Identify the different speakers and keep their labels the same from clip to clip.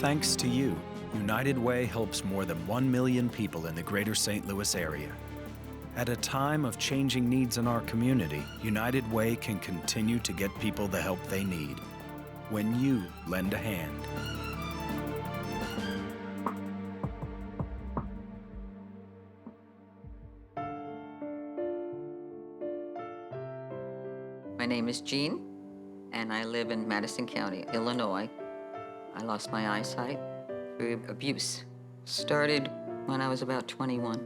Speaker 1: Thanks to you, United Way helps more than 1 million people in the greater St. Louis area. At a time of changing needs in our community, United Way can continue to get people the help they need when you lend a hand.
Speaker 2: My name is Jean, and I live in Madison County, Illinois. I lost my eyesight through abuse. Started when I was about 21.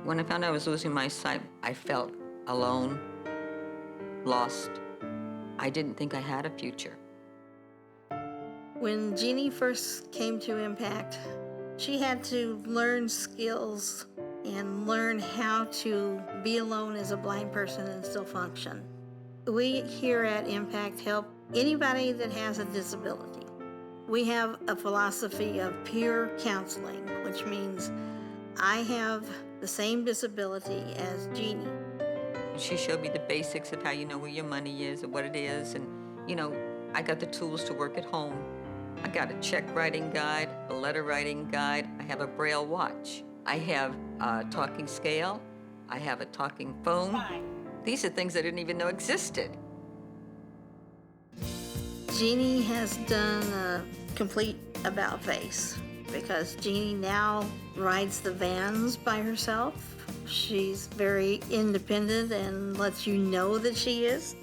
Speaker 2: When I found I was losing my sight, I felt alone, lost. I didn't think I had a future.
Speaker 3: When Jeannie first came to Impact, she had to learn skills and learn how to be alone as a blind person and still function. We here at Impact help anybody that has a disability. We have a philosophy of peer counseling, which means I have the same disability as Jeannie.
Speaker 2: She showed me the basics of how you know where your money is and what it is. And, I got the tools to work at home. I got a check writing guide, a letter writing guide. I have a Braille watch. I have a talking scale. I have a talking phone. These are things I didn't even know existed.
Speaker 3: Jeannie has done a complete about-face because Jeannie now rides the vans by herself. She's very independent and lets you know that she is.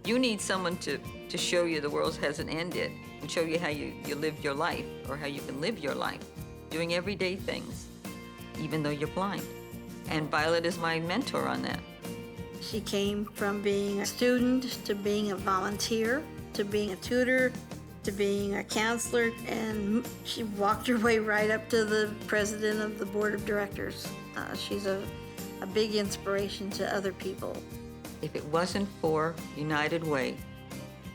Speaker 2: You need someone to show you the world hasn't ended and show you how you live your life or how you can live your life, doing everyday things, even though you're blind. And Violet is my mentor on that.
Speaker 3: She came from being a student to being a volunteer, to being a tutor, to being a counselor, and she walked her way right up to the president of the board of directors. She's a big inspiration to other people.
Speaker 2: If it wasn't for United Way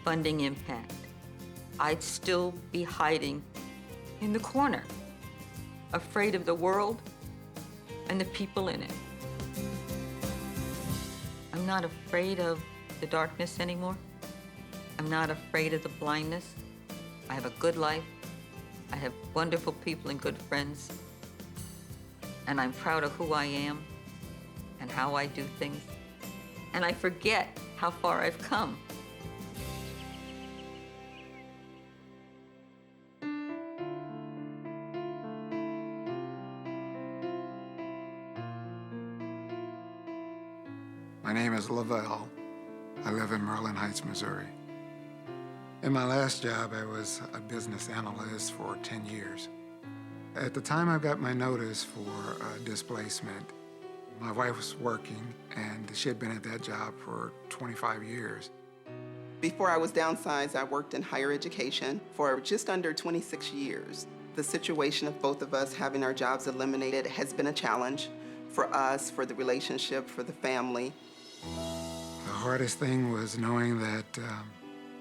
Speaker 2: funding Impact, I'd still be hiding in the corner, afraid of the world and the people in it. I'm not afraid of the darkness anymore. I'm not afraid of the blindness. I have a good life. I have wonderful people and good friends. And I'm proud of who I am and how I do things. And I forget how far I've come.
Speaker 4: My name is Lavelle. I live in Merlin Heights, Missouri. In my last job, I was a business analyst for 10 years. At the time I got my notice for displacement, my wife was working and she had been at that job for 25 years.
Speaker 5: Before I was downsized, I worked in higher education for just under 26 years. The situation of both of us having our jobs eliminated has been a challenge for us, for the relationship, for the family.
Speaker 4: The hardest thing was knowing that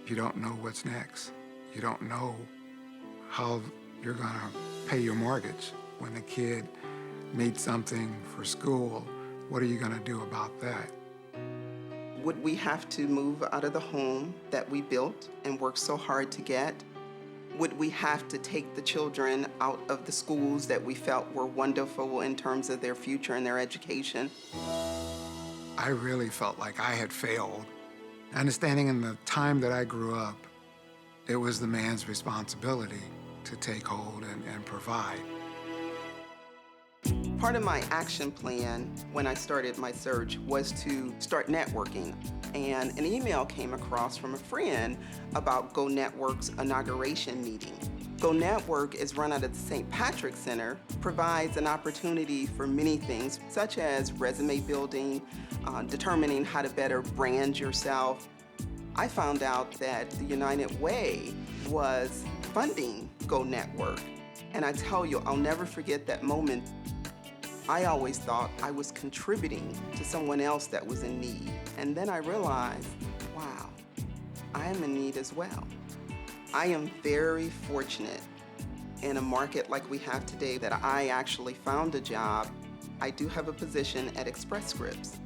Speaker 4: you don't know what's next. You don't know how you're gonna pay your mortgage. When the kid needs something for school, what are you gonna do about that?
Speaker 5: Would we have to move out of the home that we built and worked so hard to get? Would we have to take the children out of the schools that we felt were wonderful in terms of their future and their education?
Speaker 4: I really felt like I had failed. Understanding in the time that I grew up, it was the man's responsibility to take hold and provide.
Speaker 5: Part of my action plan when I started my search was to start networking. And an email came across from a friend about Go Network's inauguration meeting. Go Network is run out of the St. Patrick Center, provides an opportunity for many things, such as resume building, determining how to better brand yourself. I found out that the United Way was funding Go Network. And I tell you, I'll never forget that moment. I always thought I was contributing to someone else that was in need. And then I realized, wow, I am in need as well. I am very fortunate in a market like we have today that I actually found a job. I do have a position at Express Scripts.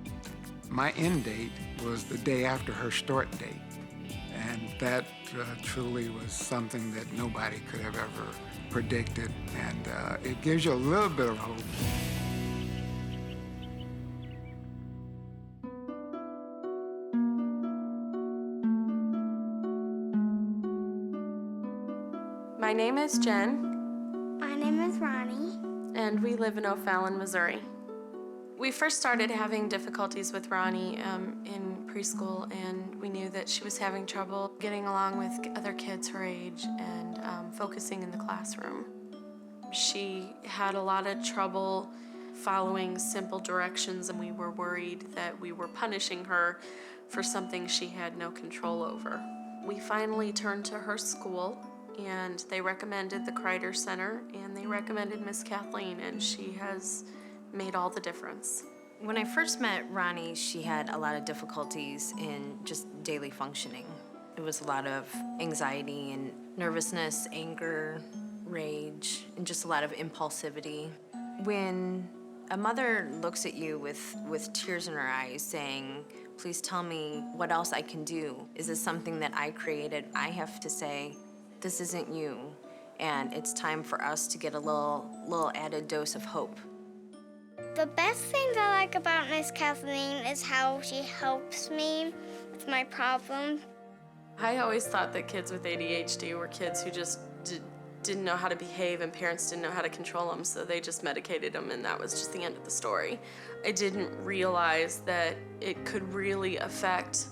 Speaker 4: My end date was the day after her start date. And that truly was something that nobody could have ever predicted, and it gives you a little bit of hope.
Speaker 6: My name is Jen,
Speaker 7: My name is Ronnie.
Speaker 6: and we live in O'Fallon, Missouri. We first started having difficulties with Ronnie in preschool, and we knew that she was having trouble getting along with other kids her age and focusing in the classroom. She had a lot of trouble following simple directions, and we were worried that we were punishing her for something she had no control over. We finally turned to her school, and they recommended the Kreider Center, and they recommended Miss Kathleen, and she has made all the difference.
Speaker 8: When I first met Ronnie, she had a lot of difficulties in just daily functioning. It was a lot of anxiety and nervousness, anger, rage, and just a lot of impulsivity. When a mother looks at you with tears in her eyes saying, please tell me what else I can do. Is this something that I created? I have to say, this isn't you, and it's time for us to get a little added dose of hope.
Speaker 7: The best things I like about Miss Kathleen is how she helps me with my problems.
Speaker 6: I always thought that kids with ADHD were kids who just didn't know how to behave, and parents didn't know how to control them, so they just medicated them, and that was just the end of the story. I didn't realize that it could really affect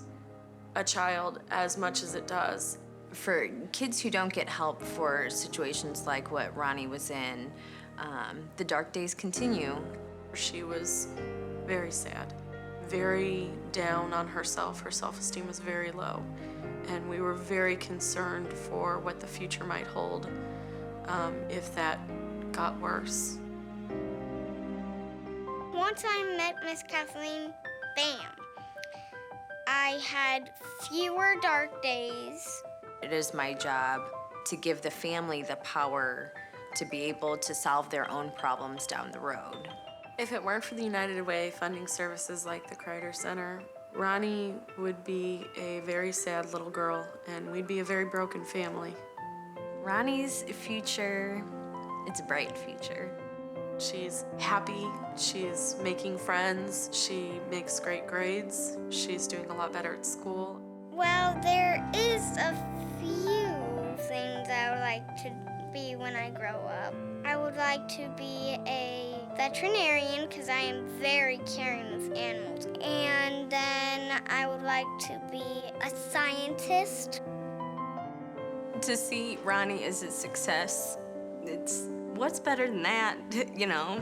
Speaker 6: a child as much as it does.
Speaker 8: For kids who don't get help for situations like what Ronnie was in, the dark days continue.
Speaker 6: She was very sad, very down on herself. Her self-esteem was very low, and we were very concerned for what the future might hold if that got worse.
Speaker 7: Once I met Miss Kathleen, bam, I had fewer dark days.
Speaker 8: It is my job to give the family the power to be able to solve their own problems down the road.
Speaker 6: If it weren't for the United Way funding services like the Kreider Center, Ronnie would be a very sad little girl, and we'd be a very broken family.
Speaker 8: Ronnie's future, it's a bright future.
Speaker 6: She's happy, she's making friends, she makes great grades, she's doing a lot better at school.
Speaker 7: Well, there is a few things I would like to be when I grow up. I would like to be a veterinarian because I am very caring with animals. And then I would like to be a scientist.
Speaker 8: To see Ronnie as a success, it's what's better than that, you know?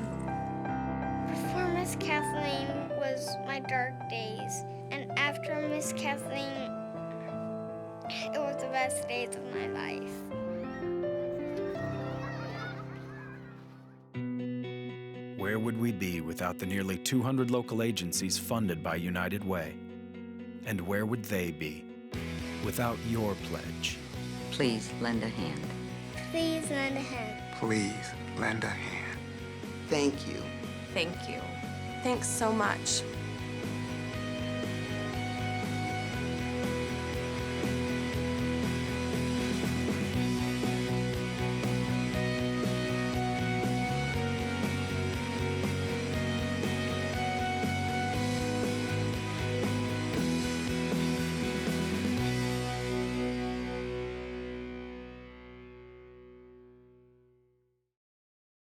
Speaker 7: Before Miss Kathleen was my dark days, and after Miss Kathleen, it was the best days of my life.
Speaker 1: Where would we be without the nearly 200 local agencies funded by United Way? And where would they be without your pledge?
Speaker 2: Please lend a hand.
Speaker 7: Please lend a hand.
Speaker 4: Please lend a hand.
Speaker 5: Thank you.
Speaker 8: Thank you.
Speaker 6: Thanks so much.